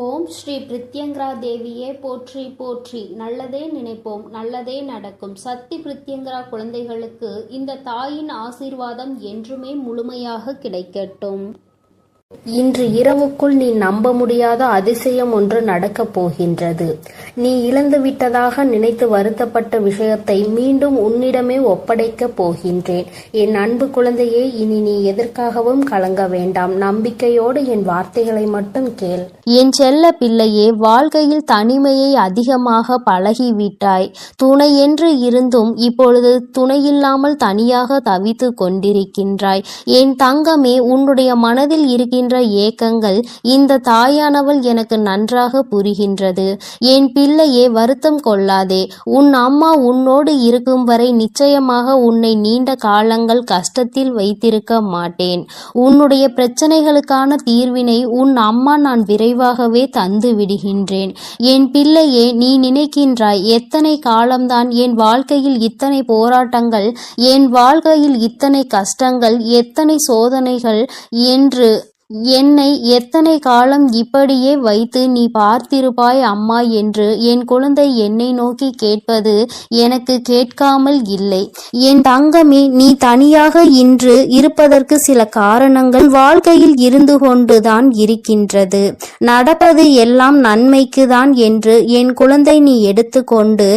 ஓம் ஸ்ரீ பிரித்யங்கரா தேவியே போற்றி போற்றி. நல்லதே நினைப்போம், நல்லதே நடக்கும். சக்தி பிரித்யங்கரா குழந்தைகளுக்கு இந்த தாயின் ஆசீர்வாதம் என்றுமே முழுமையாக கிடைக்கட்டும். இன்று இரவுக்குள் நீ நம்ப முடியாத அதிசயம் ஒன்று நடக்கப் போகின்றது. நீ இழந்துவிட்டதாக நினைத்து வருத்தப்பட்ட விஷயத்தை மீண்டும் உன்னிடமே ஒப்படைக்கப் போகின்றேன். என் அன்பு குழந்தையே, இனி நீ எதற்காகவும் கலங்க வேண்டாம். நம்பிக்கையோடு என் வார்த்தைகளை மட்டும் கேள். என் செல்ல பிள்ளையே, வாழ்க்கையில் தனிமையை அதிகமாக பழகிவிட்டாய். துணை என்று இருந்தும் இப்பொழுது துணையில்லாமல் தனியாக தவித்து கொண்டிருக்கின்றாய். என் தங்கமே, உன்னுடைய மனதில் இருக்கின்ற ஏக்கங்கள் இந்த தாயானவள் எனக்கு நன்றாக புரிகின்றது. என் பிள்ளையே, வருத்தம் கொள்ளாதே. உன் அம்மா உன்னோடு இருக்கும் வரை நிச்சயமாக உன்னை நீண்ட காலங்கள் கஷ்டத்தில் வைத்திருக்க மாட்டேன். உன்னுடைய பிரச்சனைகளுக்கான தீர்வினை உன் அம்மா நான் விரைவாகவே தந்து விடுகின்றேன். என் பிள்ளையே, நீ நினைக்கின்றாய் எத்தனை காலம்தான் என் வாழ்க்கையில் இத்தனை போராட்டங்கள், என் வாழ்க்கையில் இத்தனை கஷ்டங்கள், எத்தனை சோதனைகள் என்று என்னை எத்தனை காலம் இப்படியே வைத்து நீ பார்த்திருப்பாய் அம்மா என்று என் குழந்தை என்னை நோக்கி கேட்பது எனக்கு கேட்காமல் இல்லை. என் தங்கமே, நீ தனியாக இன்று இருப்பதற்கு சில காரணங்கள் வாழ்க்கையில் இருந்து கொண்டுதான் இருக்கின்றது. நடப்பது எல்லாம் நன்மைக்கு தான் என்று என் குழந்தை நீ எடுத்துக்கொண்டு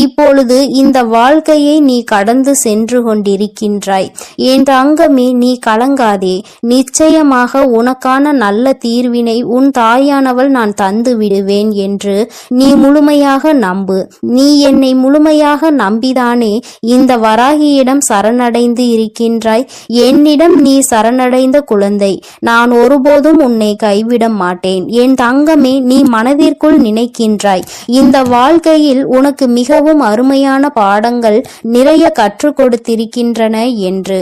இப்பொழுது இந்த வாழ்க்கையை நீ கடந்து சென்று கொண்டிருக்கின்றாய். என் தங்கமே, நீ கலங்காதே. நிச்சயமாக உனக்கான நல்ல தீர்வினை உன் தாயானவள் நான் தந்து விடுவேன் என்று நீ முழுமையாக நம்பு. நீ என்னை முழுமையாக நம்பிதானே இந்த வராகியிடம் சரணடைந்து இருக்கின்றாய். என்னிடம் நீ சரணடைந்த குழந்தை, நான் ஒருபோதும் உன்னை கைவிட மாட்டேன். என் தங்கமே, நீ மனதிற்குள் நினைக்கின்றாய் இந்த வாழ்க்கையில் உனக்கு மிகவும் அருமையான பாடங்கள் நிறைய கற்றுக் கொடுத்திருக்கின்றன என்று.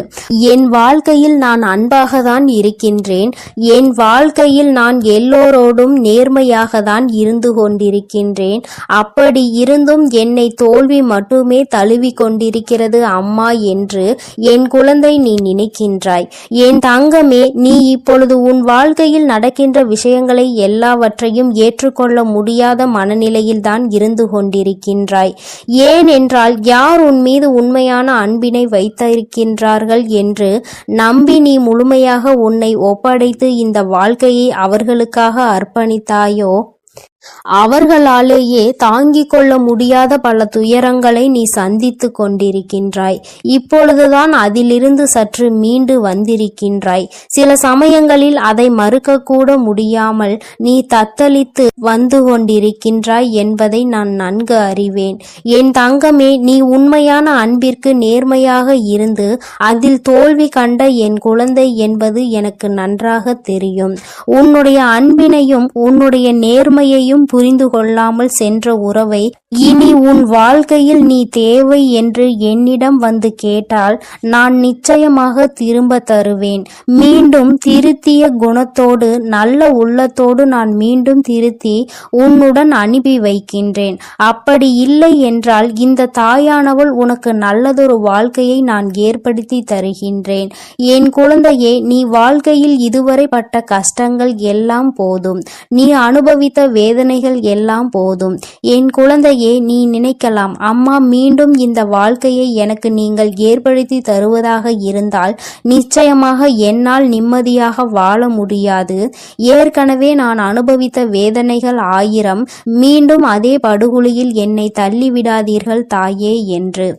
என் வாழ்க்கையில் நான் அன்பாக தான் இருக்கின்றேன். என் வாழ்க்கையில் நான் எல்லோரோடும் நேர்மையாக தான் இருந்து கொண்டிருக்கின்றேன். அப்படி இருந்தும் என்னை தோல்வி மட்டுமே தழுவி கொண்டிருக்கிறது அம்மா என்று என் குழந்தை நீ நினைக்கின்றாய். என் தங்கமே, நீ இப்பொழுது உன் வாழ்க்கையில் நடக்கின்ற விஷயங்களை எல்லாவற்றையும் ஏற்றுக்கொள்ள முடியாத மனநிலையில் தான் இருந்து கொண்டிருக்கின்றாய். ஏனென்றால் யார் உன் மீது உண்மையான அன்பினை வைத்திருக்கின்றார்கள் என்று நம்பி நீ முழுமையாக உன்னை ஒப்படைத்து இந்த வாழ்க்கையை அவர்களுக்காக அர்ப்பணித்தாயோ, அவர்களாலேயே தாங்கிக் கொள்ள முடியாத பல துயரங்களை நீ சந்தித்து கொண்டிருக்கின்றாய். இப்பொழுதுதான் அதிலிருந்து சற்று மீண்டு வந்திருக்கின்றாய். சில சமயங்களில் அதை மறுக்க கூட முடியாமல் நீ தத்தளித்து வந்து கொண்டிருக்கின்றாய் என்பதை நான் நன்கு அறிவேன். என் தங்கமே, நீ உண்மையான அன்பிற்கு நேர்மையாக இருந்து அதில் தோல்வி கண்ட என் குழந்தை என்பது எனக்கு நன்றாக தெரியும். உன்னுடைய அன்பினையும் உன்னுடைய நேர்மையையும் புரிந்து கொள்ளாமல் சென்ற உறவை இனி உன் வாழ்க்கையில் நீ தேவை என்று என்னிடம் வந்து கேட்டால் நான் நிச்சயமாக திரும்ப தருவேன். மீண்டும் திருத்திய குணத்தோடு நல்ல உள்ளத்தோடு நான் மீண்டும் திருத்தி உன்னுடன் அனுப்பி வைக்கின்றேன். அப்படி இல்லை என்றால் இந்த தாயானவள் உனக்கு நல்லதொரு வாழ்க்கையை நான் ஏற்படுத்தி தருகின்றேன். என் குழந்தையே, நீ வாழ்க்கையில் இதுவரை பட்ட கஷ்டங்கள் எல்லாம் போதும். நீ அனுபவித்த வேதனைகள் எல்லாம் போதும். என் குழந்தையே, நீ நினைக்கலாம், அம்மா மீண்டும் இந்த வாழ்க்கையை எனக்கு நீங்கள் ஏற்படுத்தி தருவதாக இருந்தால் நிச்சயமாக என்னால் நிம்மதியாக வாழ முடியாது. ஏற்கனவே நான் அனுபவித்த வேதனைகள் 1000, மீண்டும் அதே படுகொலியில் என்னை தள்ளிவிடாதீர்கள் தாயே என்று.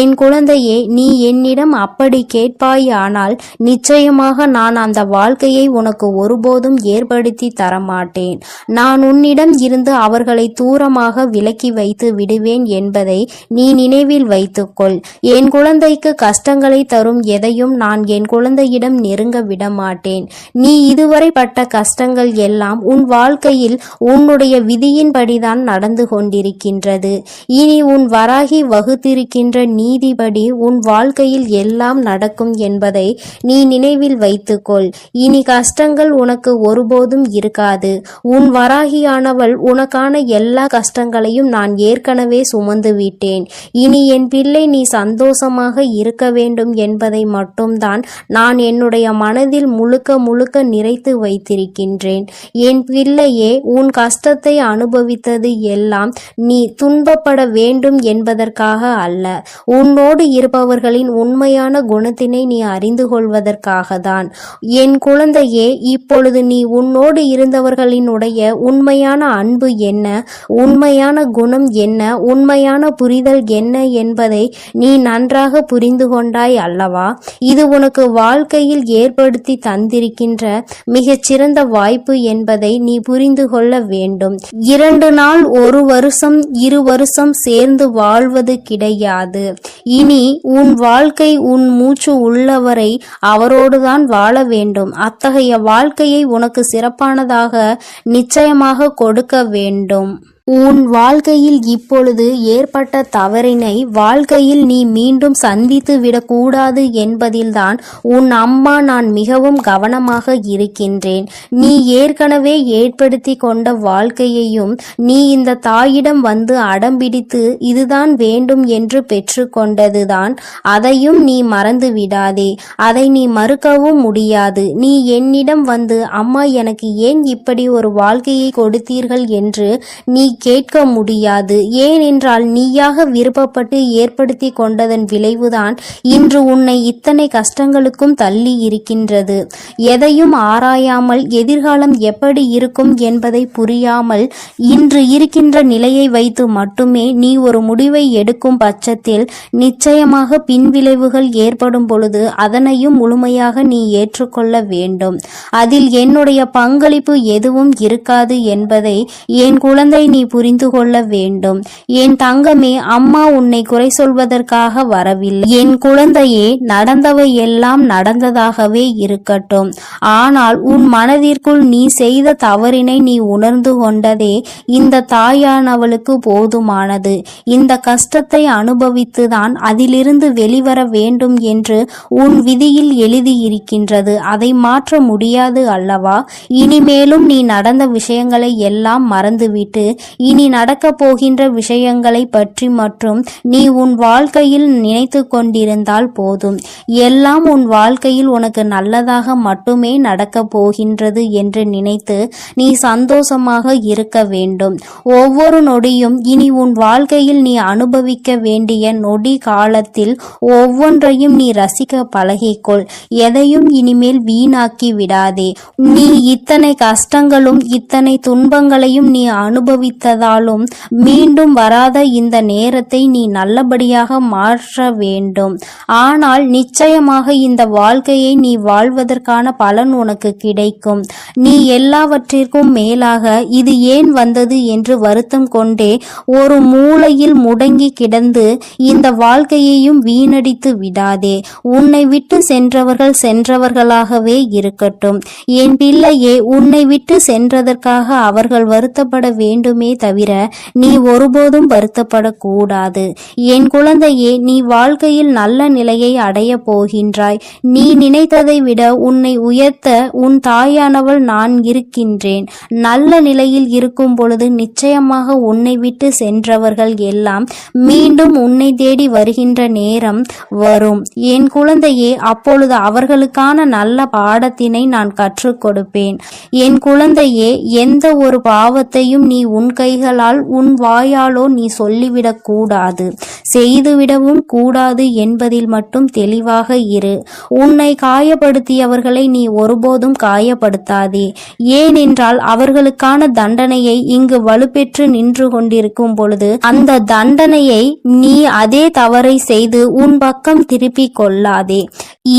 என் குழந்தையே, நீ என்னிடம் அப்படி கேட்பாயானால் நிச்சயமாக நான் அந்த வாழ்க்கையை உனக்கு ஒருபோதும் ஏற்படுத்தி தரமாட்டேன். நான் உன்னிடம் இருந்து அவர்களை தூரமாக விலக்கி வைத்து விடுவேன் என்பதை நீ நினைவில் வைத்துக்கொள். என் குழந்தைக்கு கஷ்டங்களை தரும் எதையும் நான் என் குழந்தையிடம் நெருங்க விட மாட்டேன். நீ இதுவரை பட்ட கஷ்டங்கள் எல்லாம் உன் வாழ்க்கையில் உன்னுடைய விதியின்படிதான் நடந்து கொண்டிருக்கின்றது. இனி உன் வராகி வகுத்திருக்கின்ற நீதிபடி உன் வாழ்க்கையில் எல்லாம் நடக்கும் என்பதை நீ நினைவில் வைத்துக்கொள். இனி கஷ்டங்கள் உனக்கு ஒருபோதும் இருக்காது. உன் வராகியானவள் தாயானவள் உனக்கான எல்லா கஷ்டங்களையும் நான் ஏற்கனவே சுமந்து விட்டேன். இனி என் பிள்ளை நீ சந்தோஷமாக இருக்க வேண்டும் என்பதை மட்டும்தான் நான் என்னுடைய மனதில் முழுக்க முழுக்க நிறைத்து வைத்திருக்கின்றேன். என் பிள்ளையே, உன் கஷ்டத்தை அனுபவித்தது எல்லாம் நீ துன்பப்பட வேண்டும் என்பதற்காக அல்ல, உன்னோடு இருப்பவர்களின் உண்மையான குணத்தினை நீ அறிந்து கொள்வதற்காக தான். என் குழந்தையே, இப்பொழுது நீ உன்னோடு இருந்தவர்களினுடைய உண்மையான அன்பு என்ன, உண்மையான குணம் என்ன, உண்மையான புரிதல் என்ன என்பதை நீ நன்றாக புரிந்து கொண்டாய் அல்லவா? இது உனக்கு வாழ்க்கையில் ஏற்படுத்தி தந்திருக்கின்ற மிகச்சிறந்த வாய்ப்பு என்பதை நீ புரிந்து கொள்ள வேண்டும். 2 நாள், 1 வருஷம், 2 வருஷம் சேர்ந்து வாழ்வது கிடையாது. இனி உன் வாழ்க்கை உன் மூச்சு உள்ளவரை அவரோடுதான் வாழ வேண்டும். அத்தகைய வாழ்க்கையை உனக்கு சிறப்பானதாக நிச்சயமாக கொடுக்க வேண்டும். உன் வாழ்க்கையில் இப்பொழுது ஏற்பட்ட தவறினை வாழ்க்கையில் நீ மீண்டும் சந்தித்து விடக்கூடாது என்பதில்தான் உன் அம்மா நான் மிகவும் கவனமாக இருக்கின்றேன். நீ ஏற்கனவே ஏற்படுத்தி கொண்ட வாழ்க்கையையும் நீ இந்த தாயிடம் வந்து அடம்பிடித்து இதுதான் வேண்டும் என்று பெற்று கொண்டதுதான், அதையும் நீ மறந்து விடாதே. அதை நீ மறுக்கவும் முடியாது. நீ என்னிடம் வந்து அம்மா எனக்கு ஏன் இப்படி ஒரு வாழ்க்கையை கொடுத்தீர்கள் என்று நீ கேட்க முடியாது. ஏனென்றால் நீயாக விருப்பப்பட்டு ஏற்படுத்தி கொண்டதன் விளைவுதான் இன்று உன்னை இத்தனை கஷ்டங்களுக்கும் தள்ளி இருக்கின்றது. எதையும் ஆராயாமல் எதிர்காலம் எப்படி இருக்கும் என்பதை புரியாமல் இன்று இருக்கின்ற நிலையை வைத்து மட்டுமே நீ ஒரு முடிவை எடுக்கும் பட்சத்தில் நிச்சயமாக பின்விளைவுகள் ஏற்படும் பொழுது அதனையும் முழுமையாக நீ ஏற்றுக்கொள்ள வேண்டும். அதில் என்னுடைய பங்களிப்பு எதுவும் இருக்காது என்பதை என் குழந்தை நீ புரிந்து கொள்ள வேண்டும். என் தங்கமே, அம்மா உன்னை குறை சொல்வதற்காக வரவில்லை. என் குழந்தையே, நடந்தவை எல்லாம் நடந்ததாகவே இருக்கட்டும். ஆனால் உன் மனதிற்குள் நீ செய்த தவறினை நீ உணர்ந்து கொண்டதே இந்த தாயானவளுக்கு போதுமானது. இந்த கஷ்டத்தை அனுபவித்துதான் அதிலிருந்து வெளிவர வேண்டும் என்று உன் விதியில் எழுதியிருக்கின்றது. அதை மாற்ற முடியாது அல்லவா? இனிமேலும் நீ நடந்த விஷயங்களை எல்லாம் மறந்துவிட்டு இனி நடக்கப் போகின்ற விஷயங்களை பற்றி மற்றும் நீ உன் வாழ்க்கையில் நினைத்து கொண்டிருந்தால் போதும். எல்லாம் உன் வாழ்க்கையில் உனக்கு நல்லதாக மட்டுமே நடக்கப் போகின்றது என்று நினைத்து நீ சந்தோஷமாக இருக்க வேண்டும். ஒவ்வொரு நொடியும் இனி உன் வாழ்க்கையில் நீ அனுபவிக்க வேண்டிய நொடி காலத்தில் ஒவ்வொன்றையும் நீ ரசிக்க பழகிக்கொள். எதையும் இனிமேல் வீணாக்கி விடாதே. நீ இத்தனை கஷ்டங்களும் இத்தனை துன்பங்களையும் நீ அனுபவித்ததாலும் மீண்டும் வராத இந்த நேரத்தை நீ நல்லபடியாக மாற்ற வேண்டும். ஆனால் நிச்சயமாக இந்த வாழ்க்கையை நீ வாழ்வதற்கான பலன் உனக்கு கிடைக்கும். நீ எல்லாவற்றிற்கும் மேலாக இது ஏன் வந்தது என்று வருத்தம் கொண்டே ஒரு மூலையில் முடங்கி கிடந்து இந்த வாழ்க்கையையும் வீணடித்து விடாதே. உன்னை விட்டு சென்றவர்கள் சென்றவர்களாகவே இருக்கட்டும். என் பிள்ளையே, உன்னை விட்டு சென்றதற்காக அவர்கள் வருத்தப்பட வேண்டுமே தவிர நீ ஒருபோதும் வருத்தப்படக்கூடாது. என் குழந்தையே, நீ வாழ்க்கையில் நல்ல நிலையை அடைய போகின்றாய். நீ நினைத்ததை விட உன்னை உயர்த்த உன் தாயானவள் நான் இருக்கின்றேன். நல்ல நிலையில் இருக்கும் பொழுது நிச்சயமாக உன்னை விட்டு சென்றவர்கள் எல்லாம் மீண்டும் உன்னை தேடி வருகின்ற நேரம் வரும். என் குழந்தையே, அப்பொழுது அவர்களுக்கான நல்ல பாடத்தினை நான் கற்றுக் கொடுப்பேன். என் குழந்தையே, எந்த ஒரு பாவத்தையும் நீ உன் கைகளால் உன் வாயாலோ நீ சொல்லிவிடக் கூடாது, செய்துவிடவும் கூடாது என்பதில் மட்டும் தெளிவாக இரு. உன்னை காயப்படுத்தியவர்களை நீ ஒருபோதும் காயப்படுத்தாதே. ஏனென்றால் அவர்களுக்கான தண்டனையை இங்கு வலுப்பெற்று நின்று கொண்டிருக்கும் பொழுது அந்த தண்டனையை நீ அதே தவறை செய்து உன் பக்கம் திருப்பிக் கொள்ளாதே.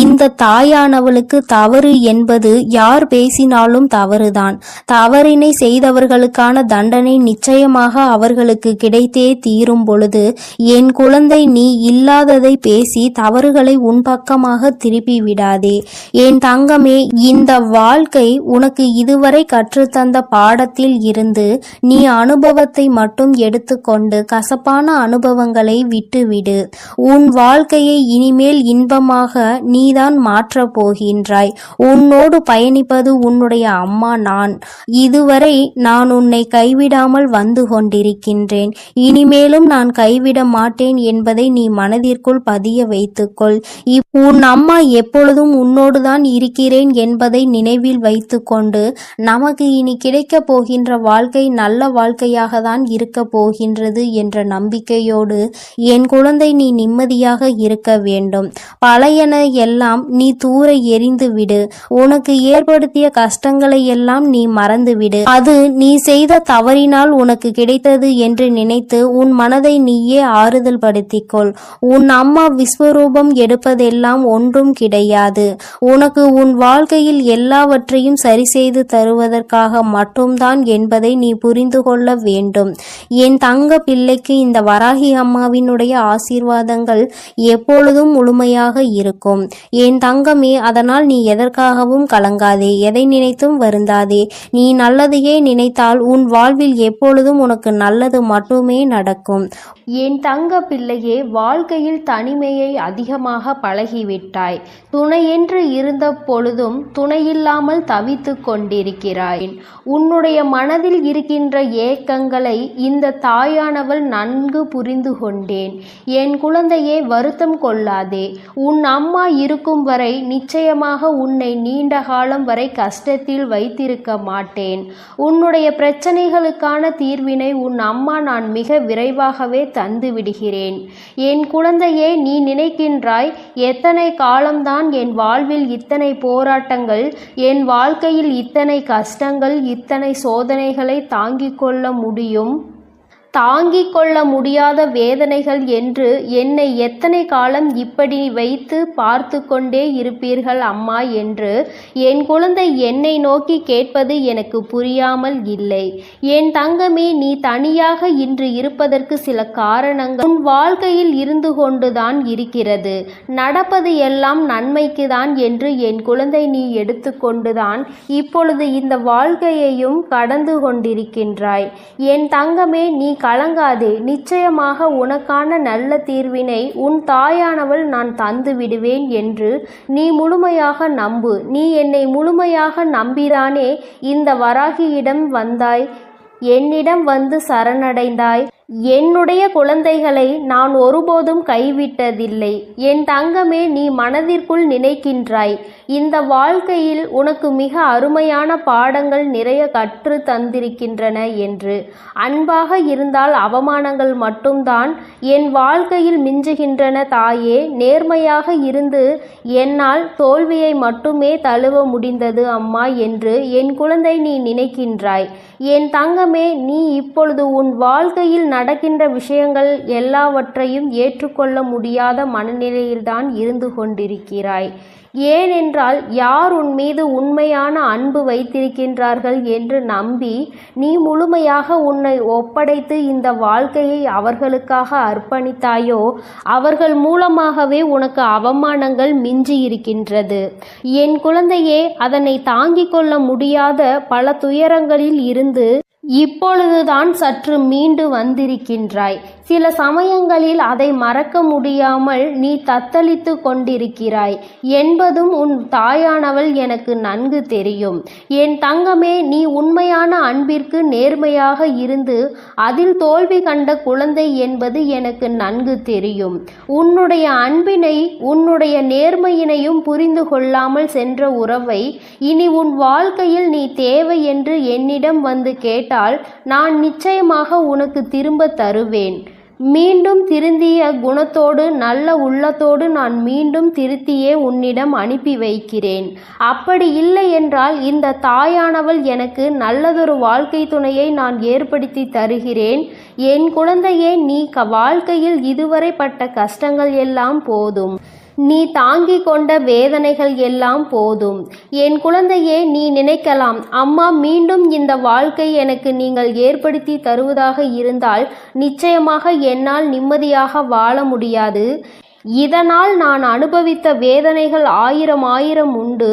இந்த தாயானவளுக்கு தவறு என்பது யார் பேசினாலும் தவறுதான். தவறினை செய்தவர்களுக்கான தண்டனை நிச்சயமாக அவர்களுக்கு கிடைத்தே தீரும் பொழுது என் குழந்தை, நீ இல்லாததை பேசி தவறுகளை உன் பக்கமாக திருப்பி விடாதே. என் தங்கமே, இந்த வாழ்க்கை உனக்கு இதுவரை கற்றுத்தந்த பாடத்தில் இருந்து நீ அனுபவத்தை மட்டும் எடுத்துக்கொண்டு கசப்பான அனுபவங்களை விட்டுவிடு. உன் வாழ்க்கையை இனிமேல் இன்பமாக நீ நீதான் மாற்றப் போகின்றாய். உன்னோடு பயணிப்பது உன்னுடைய அம்மா நான். இதுவரை நான் உன்னை கைவிடாமல் வந்து கொண்டிருக்கின்றேன். இனிமேலும் நான் கைவிட மாட்டேன் என்பதை நீ மனதிற்குள் பதிய வைத்துக்கொள். உன் அம்மா எப்பொழுதும் உன்னோடுதான் இருக்கிறேன் என்பதை நினைவில் வைத்துக்கொண்டு நமக்கு இனி கிடைக்கப் போகின்ற வாழ்க்கை நல்ல வாழ்க்கையாக தான் இருக்கப் போகின்றது என்ற நம்பிக்கையோடு என் குழந்தை நீ நிம்மதியாக இருக்க வேண்டும். பழையன எல்லாம் நீ தூர எறிந்து விடு. உனக்கு ஏற்படுத்திய கஷ்டங்களை எல்லாம் நீ மறந்துவிடு. அது நீ செய்த தவறினால் உனக்கு கிடைத்தது என்று நினைத்து உன் மனதை நீயே ஆறுதல் படுத்திக்கொள். உன் அம்மா விஸ்வரூபம் எடுப்பதெல்லாம் ஒன்றும் கிடையாது. உனக்கு உன் வாழ்க்கையில் எல்லாவற்றையும் சரி செய்து தருவதற்காக மட்டும்தான் என்பதை நீ புரிந்து கொள்ள வேண்டும். என் தங்க பிள்ளைக்கு இந்த வராகி அம்மாவினுடைய ஆசீர்வாதங்கள் எப்பொழுதும் முழுமையாக இருக்கும். என் தங்கமே, அதனால் நீ எதற்காகவும் கலங்காதே, எதை நினைத்தும் வருந்தாதே. நீ நல்லதையே நினைத்தால் உன் வாழ்வில் எப்பொழுதும் உனக்கு நல்லது மட்டுமே நடக்கும். என் தங்க பிள்ளையே, வாழ்க்கையில் தனிமையை அதிகமாக பழகிவிட்டாய். துணையென்று இருந்த பொழுதும் துணையில்லாமல் தவித்து கொண்டிருக்கிறாய். உன்னுடைய மனதில் இருக்கின்ற ஏக்கங்களை இந்த தாயானவள் நன்கு புரிந்து கொண்டேன். என் குழந்தையே, வருத்தம் கொள்ளாதே. உன் அம்மா இருக்கும் வரை நிச்சயமாக உன்னை நீண்ட காலம் வரை கஷ்டத்தில் வைத்திருக்க மாட்டேன். உன்னுடைய பிரச்சனைகளுக்கான தீர்வினை உன் அம்மா நான் மிக விரைவாகவே தந்து விடுகிறேன். என் குழந்தையே, நீ நினைக்கின்றாய் எத்தனை காலம்தான் என் வாழ்வில் இத்தனை போராட்டங்கள், என் வாழ்க்கையில் இத்தனை கஷ்டங்கள், இத்தனை சோதனைகளை தாங்கிக் கொள்ள முடியும், தாங்கிக் கொள்ள முடியாத வேதனைகள் என்று என்னை எத்தனை காலம் இப்படி வைத்து பார்த்து கொண்டே இருப்பீர்கள் அம்மா என்று என் குழந்தை என்னை நோக்கி கேட்பது எனக்கு புரியாமல் இல்லை. என் தங்கமே, நீ தனியாக இன்று இருப்பதற்கு சில காரணங்கள் உன் வாழ்க்கையில் இருந்து கொண்டுதான் இருக்கிறது. நடப்பது எல்லாம் நன்மைக்கு தான் என்று என் குழந்தை நீ எடுத்துக்கொண்டுதான் இப்பொழுது இந்த வாழ்க்கையையும் கடந்து கொண்டிருக்கின்றாய். என் தங்கமே, நீ கலங்காதே. நிச்சயமாக உனக்கான நல்ல தீர்வினை உன் தாயானவள் நான் தந்து விடுவேன் என்று நீ முழுமையாக நம்பு. நீ என்னை முழுமையாக நம்பிதானே இந்த வராகியிடம் வந்தாய், என்னிடம் வந்து சரணடைந்தாய். என்னுடைய குழந்தைகளை நான் ஒருபோதும் கைவிட்டதில்லை. என் தங்கமே, நீ மனதிற்குள் நினைக்கின்றாய் இந்த வாழ்க்கையில் உனக்கு மிக அருமையான பாடங்கள் நிறைய கற்று தந்திருக்கின்றன என்று. அன்பாக இருந்தால் அவமானங்கள் மட்டும்தான் என் வாழ்க்கையில் மிஞ்சுகின்றன தாயே. நேர்மையாக இருந்து என்னால் தோல்வியை மட்டுமே தழுவ முடிந்தது அம்மா என்று என் குழந்தை நீ நினைக்கின்றாய். என் தங்கமே, நீ இப்பொழுது உன் வாழ்க்கையில் நடக்கின்ற விஷயங்கள் எல்லாவற்றையும் ஏற்றுக்கொள்ள முடியாத மனநிலையில்தான் இருந்து கொண்டிருக்கிறாய். ஏனென்றால் யார் உன் மீது உண்மையான அன்பு வைத்திருக்கின்றார்கள் என்று நம்பி நீ முழுமையாக உன்னை ஒப்படைத்து இந்த வாழ்க்கையை அவர்களுக்காக அர்ப்பணித்தாயோ அவர்கள் மூலமாகவே உனக்கு அவமானங்கள் மிஞ்சி இருக்கின்றது. என் குழந்தையே, அதனை தாங்கிக் கொள்ள முடியாத பல துயரங்களில் இருந்து இப்பொழுதுதான் சற்று மீண்டு வந்திருக்கின்றாய். சில சமயங்களில் அதை மறக்க முடியாமல் நீ தத்தளித்து கொண்டிருக்கிறாய் என்பதும் உன் தாயானவள் எனக்கு நன்கு தெரியும். என் தங்கமே, நீ உண்மையான அன்பிற்கு நேர்மையாக இருந்து அதில் தோல்வி கண்ட குழந்தை என்பது எனக்கு நன்கு தெரியும். உன்னுடைய அன்பினை உன்னுடைய நேர்மையினையும் புரிந்து கொள்ளாமல் சென்ற உறவை இனி உன் வாழ்க்கையில் நீ தேவை என்று என்னிடம் வந்து கேட்டால் நான் நிச்சயமாக உனக்கு திரும்ப தருவேன். மீண்டும் திருந்திய குணத்தோடு நல்ல உள்ளத்தோடு நான் மீண்டும் திருத்தியே உன்னிடம் அனுப்பி வைக்கிறேன். அப்படி இல்லை என்றால் இந்த தாயானவள் எனக்கு நல்லதொரு வாழ்க்கை துணையை நான் ஏற்படுத்தி தருகிறேன். என் குழந்தையே, நீ வாழ்க்கையில் இதுவரை பட்ட கஷ்டங்கள் எல்லாம் போதும். நீ தாங்கிக் கொண்ட வேதனைகள் எல்லாம் போதும். என் குழந்தையே, நீ நினைக்கலாம், அம்மா மீண்டும் இந்த வாழ்க்கை எனக்கு நீங்கள் ஏற்படுத்தி தருவதாக இருந்தால் நிச்சயமாக என்னால் நிம்மதியாக வாழ முடியாது. இதனால் நான் அனுபவித்த வேதனைகள் ஆயிரம் உண்டு.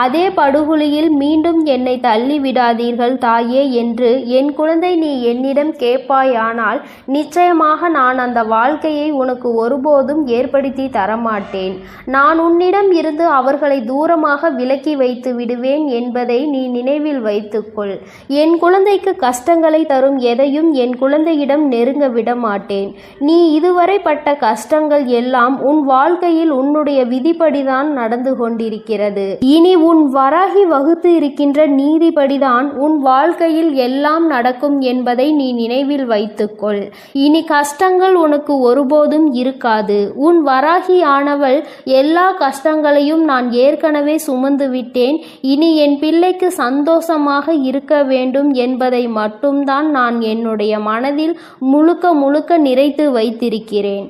அதே படுகுழியில் மீண்டும் என்னை தள்ளிவிடாதீர்கள் தாயே என்று என் குழந்தை நீ என்னிடம் கேட்பாயானால் நிச்சயமாக நான் அந்த வாழ்க்கையை உனக்கு ஒருபோதும் ஏற்படுத்தி தரமாட்டேன். நான் உன்னிடம் இருந்து அவர்களை தூரமாக விலக்கி வைத்து விடுவேன் என்பதை நீ நினைவில் வைத்துக்கொள். என் குழந்தைக்கு கஷ்டங்களை தரும் எதையும் என் குழந்தையிடம் நெருங்க விட மாட்டேன். நீ இதுவரை பட்ட கஷ்டங்கள் எல்லாம் உன் வாழ்க்கையில் உன்னுடைய விதிப்படிதான் நடந்து கொண்டிருக்கிறது. இனி உன் வராகி வகுத்து இருக்கின்ற நீதிப்படிதான் உன் வாழ்க்கையில் எல்லாம் நடக்கும் என்பதை நீ நினைவில் வைத்துக்கொள். இனி கஷ்டங்கள் உனக்கு ஒருபோதும் இருக்காது. உன் வராகி ஆனவள் எல்லா கஷ்டங்களையும் நான் ஏற்கனவே சுமந்து விட்டேன். இனி என் பிள்ளைக்கு சந்தோஷமாக இருக்க வேண்டும் என்பதை மட்டும்தான் நான் என்னுடைய மனதில் முழுக்க நிறைத்து வைத்திருக்கிறேன்.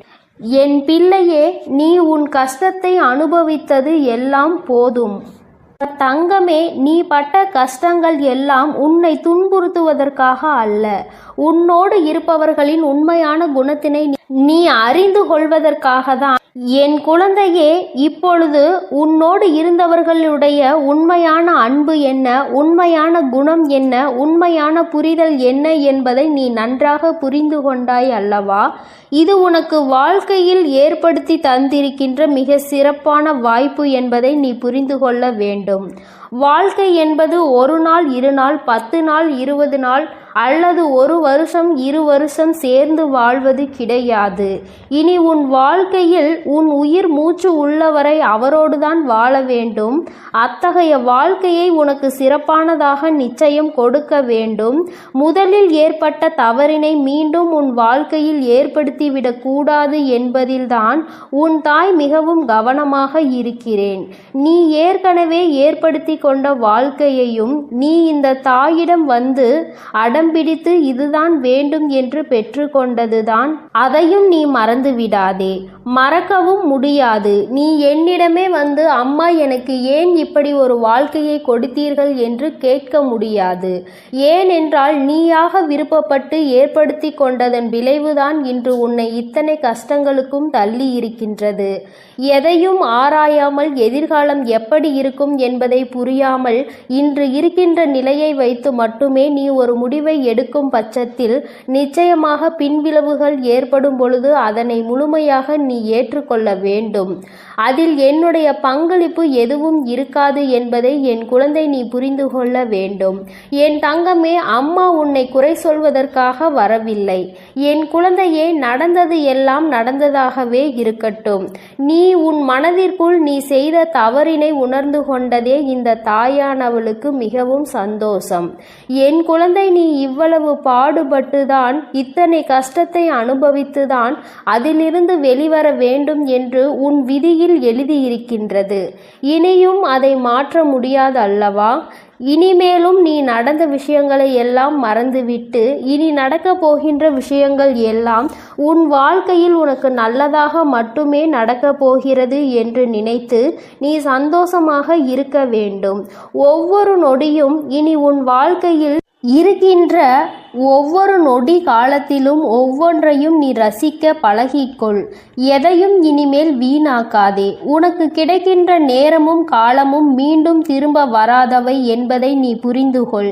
என் பிள்ளையே, நீ உன் கஷ்டத்தை அனுபவித்தது எல்லாம் போதும். தங்கமே, நீ பட்ட கஷ்டங்கள் எல்லாம் உன்னை துன்புறுத்துவதற்காக அல்ல, உன்னோடு இருப்பவர்களின் உண்மையான குணத்தினை நீ அறிந்து கொள்வதற்காக தான். என் குழந்தையே, இப்பொழுது உன்னோடு இருந்தவர்களுடைய உண்மையான அன்பு என்ன, உண்மையான குணம் என்ன, உண்மையான புரிதல் என்ன என்பதை நீ நன்றாக புரிந்து கொண்டாய் அல்லவா? இது உனக்கு வாழ்க்கையில் ஏற்படுத்தி தந்திருக்கின்ற மிக சிறப்பான வாய்ப்பு என்பதை நீ புரிந்து கொள்ள வேண்டும். வாழ்க்கை என்பது 1 நாள் 2 நாள் 10 நாள் 20 நாள் அல்லது 1 வருஷம் 2 வருஷம் சேர்ந்து வாழ்வது கிடையாது. இனி உன் வாழ்க்கையில் உன் உயிர் மூச்சு உள்ளவரை அவரோடுதான் வாழ வேண்டும். அத்தகைய வாழ்க்கையை உனக்கு சிறப்பானதாக நிச்சயம் கொடுக்க வேண்டும். முதலில் ஏற்பட்ட தவறினை மீண்டும் உன் வாழ்க்கையில் ஏற்படுத்திவிடக் கூடாது என்பதில்தான் உன் தாய் மிகவும் கவனமாக இருக்கிறேன். நீ ஏற்கனவே ஏற்படுத்தி கொண்ட வாழ்க்கையையும் நீ இந்த தாயிடம் வந்து அடம்பிடித்து இதுதான் வேண்டும் என்று பெற்றுக்கொண்டதுதான். அதையும் நீ மறந்து விடாதே, மறக்கவும் முடியாது. நீ என்னிடமே வந்து அம்மா எனக்கு ஏன் இப்படி ஒரு வாழ்க்கையை கொடுத்தீர்கள் என்று கேட்க முடியாது. ஏனென்றால் நீயாக விருப்பப்பட்டு ஏற்படுத்தி கொண்டதன் விளைவுதான் இன்று உன்னை இத்தனை கஷ்டங்களுக்கும் தள்ளி இருக்கின்றது. எதையும் ஆராயாமல் எதிர்காலம் எப்படி இருக்கும் என்பதை புரியாமல் இன்று இருக்கின்ற நிலையை வைத்து மட்டுமே நீ ஒரு முடிவை எடுக்கும் பட்சத்தில் நிச்சயமாக பின்விளைவுகள் ஏற்படும் பொழுது அதனை முழுமையாக நீ ஏற்றுக்கொள்ள வேண்டும். அதில் என்னுடைய பங்களிப்பு எதுவும் இருக்காது என்பதை என் குழந்தை நீ புரிந்து கொள்ள வேண்டும். என் தங்கமே, அம்மா உன்னை குறை சொல்வதற்காக வரவில்லை. என் குழந்தையே, நடந்தது எல்லாம் நடந்ததாகவே இருக்கட்டும். நீ உன் மனதிற்குள் நீ செய்த தவறினை உணர்ந்து கொண்டதே இந்த தாயானவளுக்கு மிகவும் சந்தோஷம். என் குழந்தை, நீ இவ்வளவு பாடுபட்டுதான் இத்தனை கஷ்டத்தை அனுபவித்துதான் அதிலிருந்து வெளிவர வேண்டும் என்று உன் விதியில் எழுதியிருக்கின்றது. இனியும் அதை மாற்ற முடியாது அல்லவா? இனிமேலும் நீ நடந்த விஷயங்களை எல்லாம் மறந்துவிட்டு இனி நடக்க போகின்ற விஷயங்கள் எல்லாம் உன் வாழ்க்கையில் உனக்கு நல்லதாக மட்டுமே நடக்கப் போகிறது என்று நினைத்து நீ சந்தோஷமாக இருக்க வேண்டும். ஒவ்வொரு நொடியும் இனி உன் வாழ்க்கையில் இருக்கின்ற ஒவ்வொரு நொடி காலத்திலும் ஒவ்வொன்றையும் நீ ரசிக்க பழகிக்கொள். எதையும் இனிமேல் வீணாக்காதே. உனக்கு கிடைக்கின்ற நேரமும் காலமும் மீண்டும் திரும்ப வராதவை என்பதை நீ புரிந்து கொள்.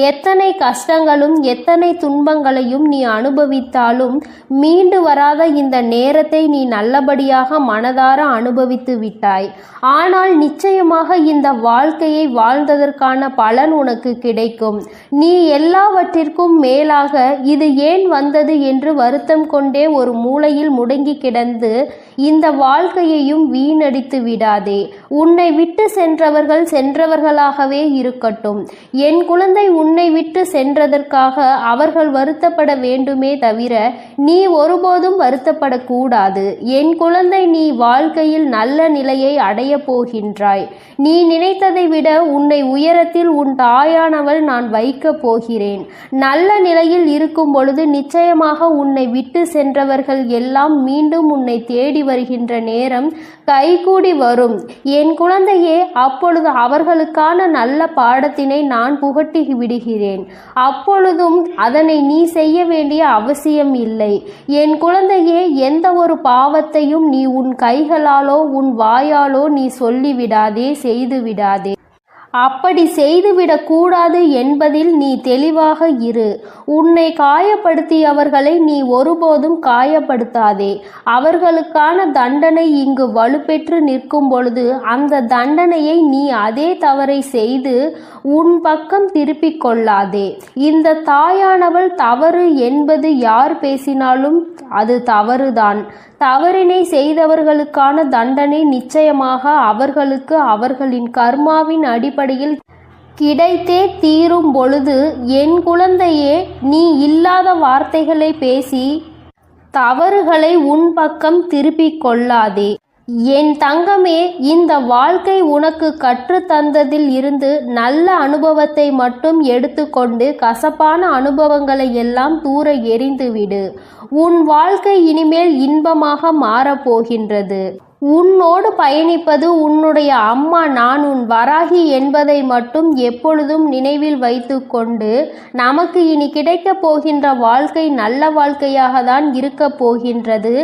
எத்தனை கஷ்டங்களும் எத்தனை துன்பங்களையும் நீ அனுபவித்தாலும் மீண்டு வராத இந்த நேரத்தை நீ நல்லபடியாக மனதார அனுபவித்து விட்டாய். ஆனால் நிச்சயமாக இந்த வாழ்க்கையை வாழ்ந்ததற்கான பலன் உனக்கு கிடைக்கும். நீ எல்லாவற்றிற்கும் மேலாக இது ஏன் வந்தது என்று வருத்தம் கொண்டே ஒரு மூலையில் முடங்கி கிடந்து இந்த வாழ்க்கையையும் வீணடித்து விடாதே. உன்னை விட்டு சென்றவர்கள் சென்றவர்களாகவே இருக்கட்டும். என் குழந்தை, உன்னை விட்டு சென்றதற்காக அவர்கள் வருத்தப்பட வேண்டுமே தவிர நீ ஒருபோதும் வருத்தப்படக்கூடாது. என் குழந்தை, நீ வாழ்க்கையில் நல்ல நிலையை அடைய போகின்றாய். நீ நினைத்ததை விட உன்னை உயரத்தில் உன் தாயானவள் நான் வைக்கப் போகிறேன். நல்ல நிலையில் இருக்கும் பொழுது நிச்சயமாக உன்னை விட்டு சென்றவர்கள் எல்லாம் மீண்டும் உன்னை தேடி வருகின்ற நேரம் கைகூடி வரும். என் என் குழந்தையே, அப்பொழுது அவர்களுக்கான நல்ல பாடத்தினை நான் புகட்டி விடுகிறேன். அப்பொழுதும் அதனை நீ செய்ய வேண்டிய அவசியம் இல்லை. என் குழந்தையே, எந்த ஒரு பாவத்தையும் நீ உன் கைகளாலோ உன் வாயாலோ நீ சொல்லிவிடாதே, செய்து விடாதே. அப்படி செய்துவிடக் கூடாது என்பதில் நீ தெளிவாக இரு. உன்னை காயப்படுத்தியவர்களை நீ ஒருபோதும் காயப்படுத்தாதே. அவர்களுக்கான தண்டனை இங்கு வலுப்பெற்று நிற்கும் பொழுது அந்த தண்டனையை நீ அதே தவறை செய்து உன் பக்கம் திருப்பிக் கொள்ளாதே. இந்த தாயானவள் தவறு என்பது யார் பேசினாலும் அது தவறுதான். தவறினை செய்தவர்களுக்கான தண்டனை நிச்சயமாக அவர்களுக்கு அவர்களின் கர்மாவின் அடிப்படையில் கிடைத்தே தீரும் பொழுது, என் குழந்தையே, நீ இல்லாத வார்த்தைகளை பேசி தவறுகளை உன் பக்கம் திருப்பிக் கொள்ளாதே. என் தங்கமே, இந்த வாழ்க்கை உனக்கு கற்றுத்தந்ததில் இருந்து நல்ல அனுபவத்தை மட்டும் எடுத்துக்கொண்டு கசப்பான அனுபவங்களை எல்லாம் தூர எறிந்துவிடு. உன் வாழ்க்கை இனிமேல் இன்பமாக மாறப்போகின்றது. உன்னோடு பயணிப்பது உன்னுடைய அம்மா நான் உன் வராகி என்பதை மட்டும் எப்பொழுதும் நினைவில் வைத்து கொண்டு, நமக்கு இனி கிடைக்கப் போகின்ற வாழ்க்கை நல்ல வாழ்க்கையாக தான் இருக்கப் போகின்றது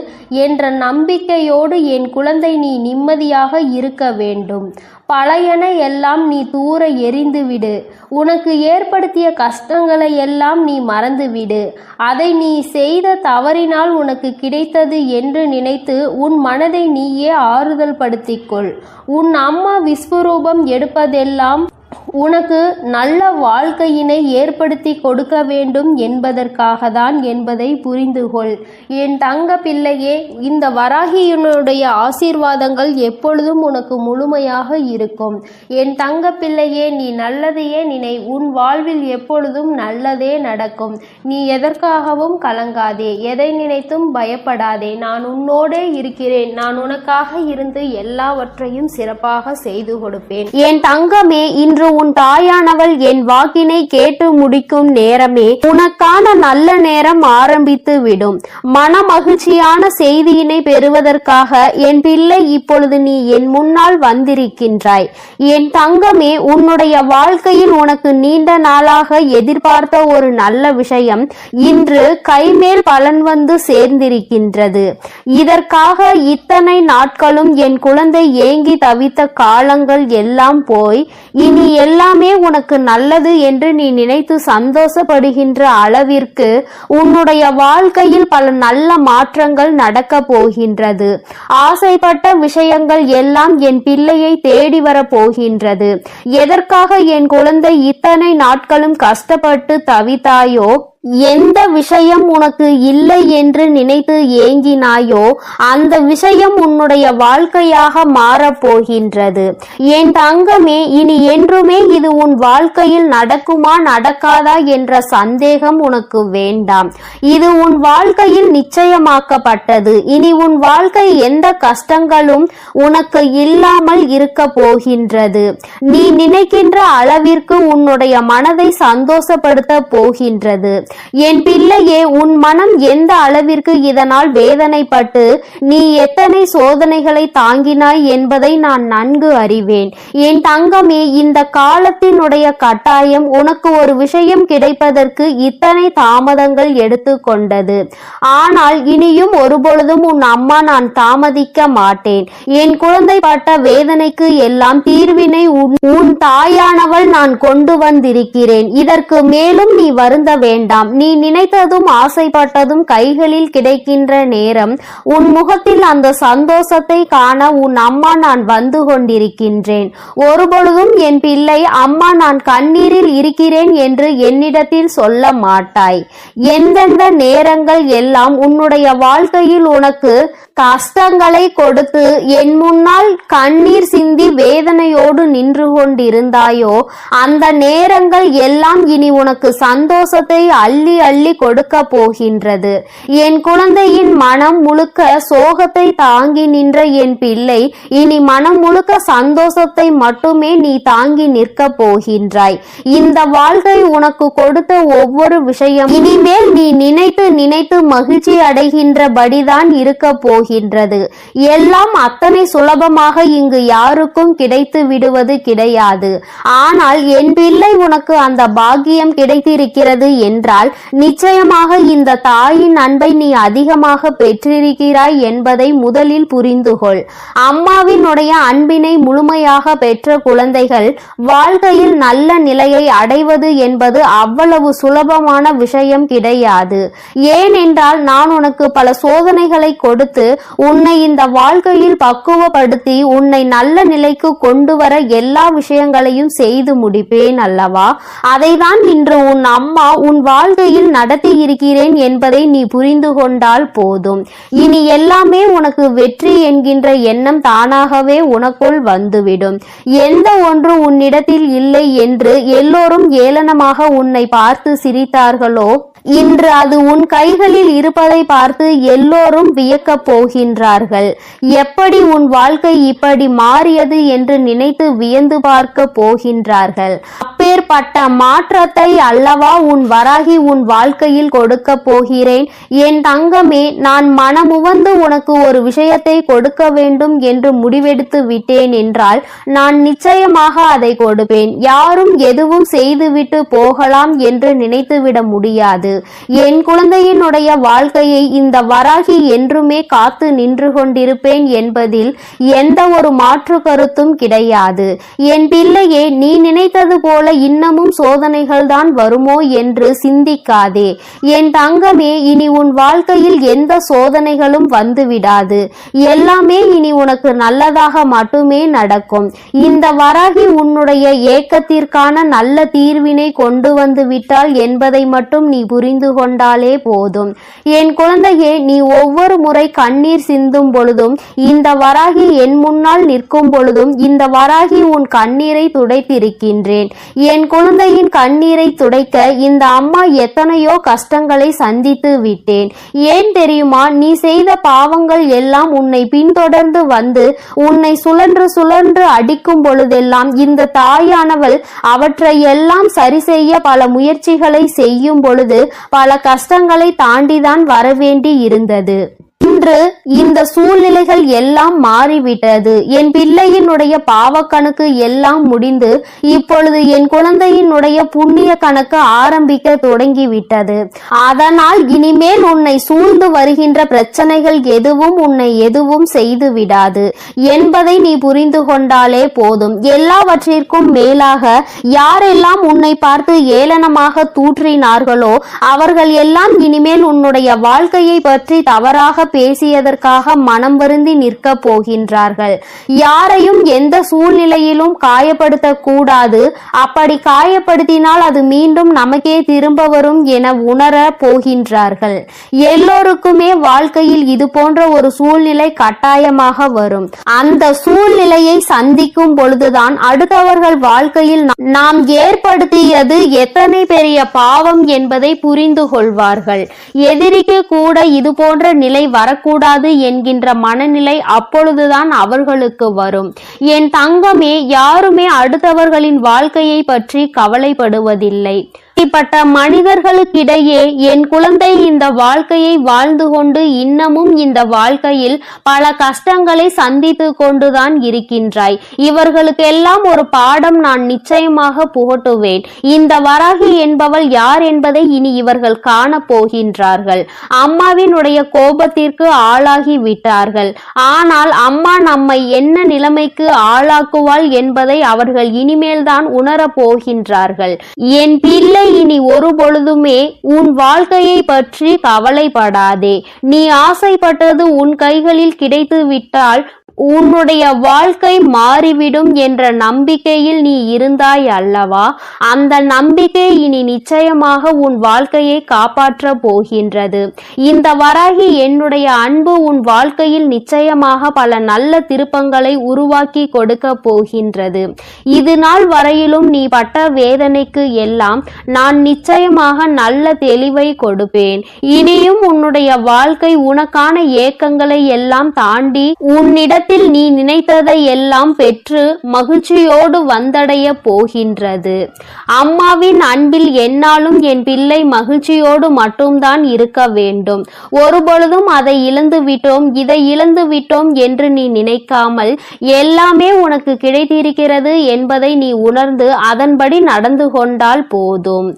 என்ற நம்பிக்கையோடு என் குழந்தை நீ நிம்மதியாக இருக்க வேண்டும். பழையன எல்லாம் நீ தூர எறிந்துவிடு. உனக்கு ஏற்படுத்திய கஷ்டங்களை எல்லாம் நீ மறந்துவிடு. அதை நீ செய்த தவறினால் உனக்கு கிடைத்தது என்று நினைத்து உன் மனதை நீயே ஆறுதல் படுத்திக்கொள். உன் அம்மா விஸ்வரூபம் எடுப்பதெல்லாம் உனக்கு நல்ல வாழ்க்கையினை ஏற்படுத்தி கொடுக்க வேண்டும் என்பதற்காக தான் என்பதை புரிந்துகொள். என் தங்க பிள்ளையே, இந்த வராகியினுடைய ஆசீர்வாதங்கள் எப்பொழுதும் உனக்கு முழுமையாக இருக்கும். என் தங்க பிள்ளையே, நீ நல்லதையே நினை. உன் வாழ்வில் எப்பொழுதும் நல்லதே நடக்கும். நீ எதற்காகவும் கலங்காதே, எதை நினைத்தும் பயப்படாதே. நான் உன்னோடே இருக்கிறேன். நான் உனக்காக இருந்து எல்லாவற்றையும் சிறப்பாக செய்து கொடுப்பேன். என் தங்கமே, இன்று உன் தாயானவள் என் வாக்கினை கேட்டு முடிக்கும் நேரமே உனக்கான நல்ல நேரம் ஆரம்பித்து விடும். மன மகிழ்ச்சியான செய்தியினை பெறுவதற்காக என் பிள்ளை இப்பொழுது நீ என் முன்னால் வந்திருக்கின்றாய். என் தங்கமே, உன்னுடைய வாழ்க்கையில் உனக்கு நீண்ட நாளாக எதிர்பார்த்த ஒரு நல்ல விஷயம் இன்று கைமேல் பலன் வந்து சேர்ந்திருக்கின்றது. இதற்காக இத்தனை நாட்களும் என் குழந்தை ஏங்கி தவித்த காலங்கள் எல்லாம் போய் இனி எல்லாமே உனக்கு நல்லது என்று நீ நினைத்து சந்தோஷப்படுகின்ற அளவிற்கு உன்னுடைய வாழ்க்கையில் பல நல்ல மாற்றங்கள் நடக்க போகின்றது. ஆசைப்பட்ட விஷயங்கள் எல்லாம் என் பிள்ளையை தேடி வர போகின்றது. எதற்காக என் குழந்தை இத்தனை நாட்களும் கஷ்டப்பட்டு தவித்தாயோ, எந்த விஷயம் உனக்கு இல்லை என்று நினைத்து ஏங்கினாயோ அந்த விஷயம் உன்னுடைய வாழ்க்கையாக மாறப்போகின்றது. என் தங்கமே, இனி என்றுமே இது உன் வாழ்க்கையில் நடக்குமா நடக்காதா என்ற சந்தேகம் உனக்கு வேண்டாம். இது உன் வாழ்க்கையில் நிச்சயமாக்கப்பட்டது. இனி உன் வாழ்க்கை எந்த கஷ்டங்களும் உனக்கு இல்லாமல் இருக்க போகின்றது. நீ நினைக்கின்ற அளவிற்கு உன்னுடைய மனதை சந்தோஷப்படுத்த போகின்றது. என் பிள்ளையே, உன் மனம் எந்த அளவிற்கு இதனால் வேதனைப்பட்டு நீ எத்தனை சோதனைகளை தாங்கினாய் என்பதை நான் நன்கு அறிவேன். என் தங்கமே, இந்த காலத்தினுடைய கட்டாயம் உனக்கு ஒரு விஷயம் கிடைப்பதற்கு இத்தனை தாமதங்கள் எடுத்துக்கொண்டது. ஆனால் இனியும் ஒருபொழுதும் உன் அம்மா நான் தாமதிக்க மாட்டேன். என் குழந்தை பட்ட வேதனைக்கு எல்லாம் தீர்வினை உன் தாயானவள் நான் கொண்டு வந்திருக்கிறேன். இதற்கு மேலும் நீ வருந்த வேண்டாம். நீ நினைத்ததும் ஆசைப்பட்டதும் கைகளில் கிடைக்கின்ற நேரம் உன் முகத்தில் அந்த சந்தோஷத்தை காண உன் அம்மா நான் வந்து கொண்டிருக்கின்றேன். ஒருபொழுதும் என் பிள்ளை, அம்மா நான் கண்ணீரில் இருக்கிறேன் என்று என்னிடத்தில் சொல்ல மாட்டாய். எந்தெந்த நேரங்கள் எல்லாம் உன்னுடைய வாழ்க்கையில் உனக்கு கஷ்டங்களை கொடுத்து என் முன்னால் கண்ணீர் சிந்தி வேதனையோடு நின்று கொண்டிருந்தாயோ அந்த நேரங்கள் எல்லாம் இனி உனக்கு சந்தோஷத்தை அள்ளி அள்ளி கொடுக்க போகின்றது. என் குழந்தையின் மனம் முழுக்க சோகத்தை தாங்கி நின்ற என் பிள்ளை இனி மனம் முழுக்க சந்தோஷத்தை மட்டுமே நீ தாங்கி நிற்க போகின்றாய். இந்த வாழ்க்கை உனக்கு கொடுத்த ஒவ்வொரு விஷயம் இனிமேல் நீ நினைத்து நினைத்து மகிழ்ச்சி அடைகின்றபடிதான் இருக்க போகின்றது. எல்லாம் அத்தனை சுலபமாக இங்கு யாருக்கும் கிடைத்து விடுவது கிடையாது. ஆனால் என் பிள்ளை உனக்கு அந்த பாக்கியம் கிடைத்திருக்கிறது என்றால் நிச்சயமாக இந்த தாயின் அன்பை நீ அதிகமாக பெற்றிருக்கிறாய் என்பதை முதலில் புரிந்து கொள். அம்மாவினுடைய அன்பினை முழுமையாக பெற்ற குழந்தைகள் வாழ்க்கையில் நல்ல நிலையை அடைவது என்பது அவ்வளவு சுலபமான விஷயம் கிடையாது. ஏனென்றால் நான் உனக்கு பல சோதனைகளை கொடுத்து உன்னை இந்த வாழ்க்கையில் பக்குவப்படுத்தி உன்னை நல்ல நிலைக்கு கொண்டு வர எல்லா விஷயங்களையும் செய்து முடிப்பேன் அல்லவா? அதைதான் இன்று உன் அம்மா உன் வாழ்க்கையில் நடத்தி இருக்கிறேன் என்பதை நீ புரிந்து கொண்டால் போதும். இனி எல்லாமே உனக்கு வெற்றி என்கின்ற எண்ணம் தானாகவே உனக்குள் வந்துவிடும். எந்த ஒன்று உன்னிடத்தில் இல்லை என்று எல்லோரும் ஏளனமாக உன்னை பார்த்து சிரித்தார்களோ இன்று அது உன் கைகளில் இருப்பதை பார்த்து எல்லோரும் வியக்க போகின்றார்கள். எப்படி உன் வாழ்க்கை இப்படி மாறியது என்று நினைத்து வியந்து பார்க்க போகின்றார்கள். அப்பேற்பட்ட மாற்றத்தை அல்லவா உன் வராகி உன் வாழ்க்கையில் கொடுக்க போகிறேன். என் தங்கமே, நான் மனமுவந்து உனக்கு ஒரு விஷயத்தை கொடுக்க வேண்டும் என்று முடிவெடுத்து விட்டேன் என்றால் நான் நிச்சயமாக அதை கொடுப்பேன். யாரும் எதுவும் செய்துவிட்டு போகலாம் என்று நினைத்துவிட முடியாது. என் குழந்தையினுடைய வாழ்க்கையை இந்த வராகி என்றுமே காத்து நின்று கொண்டிருப்பேன் என்பதில் எந்த ஒரு மாற்று கருத்தும் கிடையாது. என் பிள்ளையே, நீ நினைத்தது போல இன்னமும் சோதனைகள் தான் வருமோ என்று சிந்திக்காதே. என் தங்கமே, இனி உன் வாழ்க்கையில் எந்த சோதனைகளும் வந்துவிடாது. எல்லாமே இனி உனக்கு நல்லதாக மட்டுமே நடக்கும். இந்த வராகி உன்னுடைய ஏக்கத்திற்கான நல்ல தீர்வினை கொண்டு வந்து விட்டாள் என்பதை மட்டும் நீ புரிந்து கொண்டாலே போதும். என் குழந்தையே, நீ ஒவ்வொரு முறை கண்ணீர் சிந்தும் பொழுதும் இந்த வராகி என் முன்னால் நிற்கும் பொழுதும் இந்த வராகி உன் கண்ணீரை துடைத்திருக்கின்றேன். என் குழந்தையின் கண்ணீரை துடைக்க இந்த அம்மா எத்தனையோ கஷ்டங்களை சந்தித்து விட்டேன். ஏன் தெரியுமா? நீ செய்த பாவங்கள் எல்லாம் உன்னை பின்தொடர்ந்து வந்து உன்னை சுழன்று சுழன்று அடிக்கும் பொழுதெல்லாம் இந்த தாயானவள் அவற்றை எல்லாம் சரி செய்ய பல முயற்சிகளை செய்யும் பொழுது பல கஷ்டங்களை தாண்டிதான் வரவேண்டி இருந்தது. இன்று இந்த சூழ்நிலைகள் எல்லாம் மாறிவிட்டது. என் பிள்ளையினுடைய பாவக்கணக்கு எல்லாம் முடிந்து இப்பொழுது என் குழந்தையினுடைய புண்ணிய கணக்கு ஆரம்பிக்க தொடங்கிவிட்டது. அதனால் இனிமேல் உன்னை சூழ்ந்து வருகின்ற பிரச்சனைகள் எதுவும் உன்னை எதுவும் செய்து விடாது என்பதை நீ புரிந்து கொண்டாலே போதும். எல்லாவற்றிற்கும் மேலாக யாரெல்லாம் உன்னை பார்த்து ஏளனமாக தூற்றினார்களோ அவர்கள் எல்லாம் இனிமேல் உன்னுடைய வாழ்க்கையை பற்றி தவறாக பேசியதற்காக மனம் வருந்தி நிற்க போகின்றார்கள். யாரையும் எந்த சூழ்நிலையிலும் காயப்படுத்த கூடாது. அப்படி காயப்படுத்தினால் அது மீண்டும் நமக்கே திரும்ப வரும் என உணர போகின்றார்கள். எல்லோருக்குமே வாழ்க்கையில் இது போன்ற ஒரு சூழ்நிலை கட்டாயமாக வரும். அந்த சூழ்நிலையை சந்திக்கும் பொழுதுதான் அடுத்தவர்கள் வாழ்க்கையில் நாம் ஏற்படுத்தியது எத்தனை பெரிய பாவம் என்பதை புரிந்து கொள்வார்கள். எதிரிக்கு கூட இது போன்ற நிலை வரக்கூடாது என்கின்ற மனநிலை அப்பொழுதுதான் அவர்களுக்கு வரும். என் தங்கமே, யாருமே அடுத்தவர்களின் வாழ்க்கையை பற்றி கவலைப்படுவதில்லை. இப்படிப்பட்ட மனிதர்களுக்கிடையே என் குழந்தை இந்த வாழ்க்கையை வாழ்ந்து கொண்டு இன்னமும் இந்த வாழ்க்கையில் பல கஷ்டங்களை சந்தித்து கொண்டுதான் இருக்கின்றாய். இவர்களுக்கெல்லாம் ஒரு பாடம் நான் நிச்சயமாக புகட்டுவேன். இந்த வராகி என்பவள் யார் என்பதை இனி இவர்கள் காண போகின்றார்கள். அம்மாவினுடைய கோபத்திற்கு ஆளாகி விட்டார்கள். ஆனால் அம்மா நம்மை என்ன நிலைமைக்கு ஆளாக்குவாள் என்பதை அவர்கள் இனிமேல் தான் உணரப் போகின்றார்கள். என் பிள்ளை, இனி ஒரு பொழுதுமே உன் வாழ்க்கையை பற்றி கவலைப்படாதே. நீ ஆசைப்பட்டது உன் கைகளில் கிடைத்து விட்டால் உன்னுடைய வாழ்க்கை மாறிவிடும் என்ற நம்பிக்கையில் நீ இருந்தாய் அல்லவா? அந்த நம்பிக்கை இனி நிச்சயமாக உன் வாழ்க்கையை காப்பாற்ற போகின்றது. இந்த வராகி என்னுடைய அன்பு உன் வாழ்க்கையில் நிச்சயமாக பல நல்ல திருப்பங்களை உருவாக்கி கொடுக்க போகின்றது. இது நாள் வரையிலும் நீ பட்ட வேதனைக்கு எல்லாம் நான் நிச்சயமாக நல்ல தெளிவை கொடுப்பேன். இனியும் உன்னுடைய வாழ்க்கை உனக்கான ஏக்கங்களை எல்லாம் தாண்டி உன்னிடத்தில் நீ நினைத்ததை எல்லாம் பெற்று மகிழ்ச்சியோடு வந்தடைய போகின்றது. அம்மாவின் அன்பில் என்னாலும் என் பிள்ளை மகிழ்ச்சியோடு மட்டும்தான் இருக்க வேண்டும். ஒருபொழுதும் அதை இழந்து விட்டோம், இதை இழந்து விட்டோம் என்று நீ நினைக்காமல் எல்லாமே உனக்கு கிடைத்திருக்கிறது என்பதை நீ உணர்ந்து அதன்படி நடந்து கொண்டால் போதும்.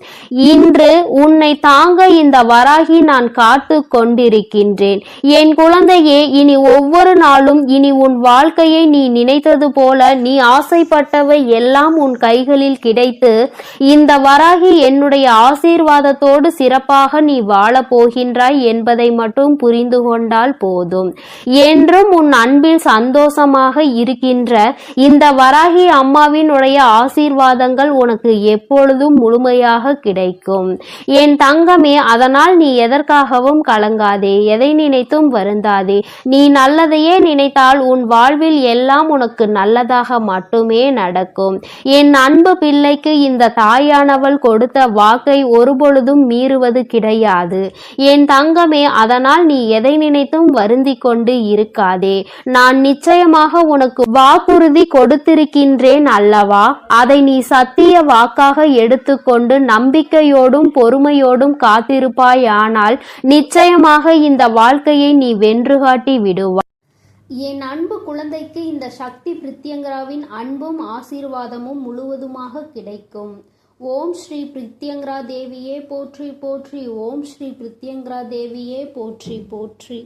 இன்று உன்னை தாங்க இந்த வராகி நான் காத்து கொண்டிருக்கின்றேன். என் குழந்தையே, இனி ஒவ்வொரு நாளும் இனி உன் வாழ்க்கையை நீ நினைத்தது போல நீ ஆசைப்பட்டவை எல்லாம் உன் கைகளில் கிடைத்து இந்த வராகி என்னுடைய ஆசீர்வாதத்தோடு சிறப்பாக நீ வாழப் போகின்றாய் என்பதை மட்டும் புரிந்து கொண்டால் போதும். என்றும் உன் அன்பில் சந்தோஷமாக இருக்கின்ற இந்த வராகி அம்மாவினுடைய ஆசீர்வாதங்கள் உனக்கு எப்பொழுதும் முழுமையாக கிடைக்கும். என் தங்கமே, அதனால் நீ எதற்காகவும் கலங்காதே, எதை நினைத்தும் வருந்தாதே. நீ நல்லதையே நினைத்தால் உன் வாழ்வில் எல்லாம் உனக்கு நல்லதாக மட்டுமே நடக்கும். என் அன்பு பிள்ளைக்கு இந்த தாயானவள் கொடுத்த வாக்கை ஒருபொழுதும் மீறுவது கிடையாது. என் தங்கமே, அதனால் நீ எதை நினைத்தும் வருந்தி கொண்டு இருக்காதே. நான் நிச்சயமாக உனக்கு வாக்குறுதி கொடுத்திருக்கின்றேன் அல்லவா? அதை நீ சத்திய வாக்காக எடுத்துக்கொண்டு நம்பிக்கையோடும் பொறுமையோடும் காத்திருப்பாயானால் நிச்சயமாக இந்த வாழ்க்கையை நீ வென்று காட்டி விடுவாய். என் அன்பு குழந்தைக்கு இந்த சக்தி பிரித்யங்கராவின் அன்பும் ஆசீர்வாதமும் முழுவதுமாக கிடைக்கும். ஓம் ஸ்ரீ பிரித்யங்கரா தேவியே போற்றி போற்றி. ஓம் ஸ்ரீ பிரித்யங்கரா தேவியே போற்றி போற்றி.